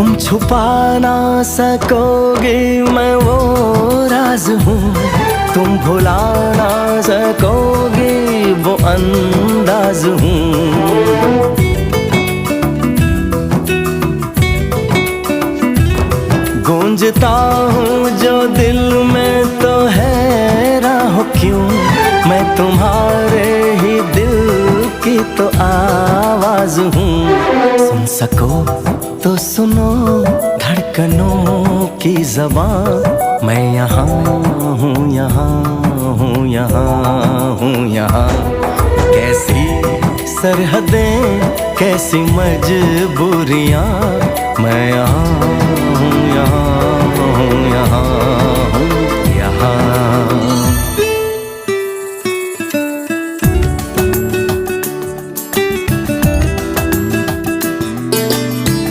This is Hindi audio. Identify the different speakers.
Speaker 1: तुम छुपा ना सकोगे मैं वो राज हूँ, तुम भुला ना सकोगे वो अंदाज हूँ। गूंजता हूँ जो दिल में तो हैरान हो क्यों, मैं तुम्हारे ही दिल की तो आवाज हूँ। सुन सको तो सुनो धड़कनों की ज़बान, मैं यहाँ हूँ, यहाँ हूँ, यहाँ हूँ, यहाँ। कैसी सरहदें कैसी मजबूरियाँ, मैं यहाँ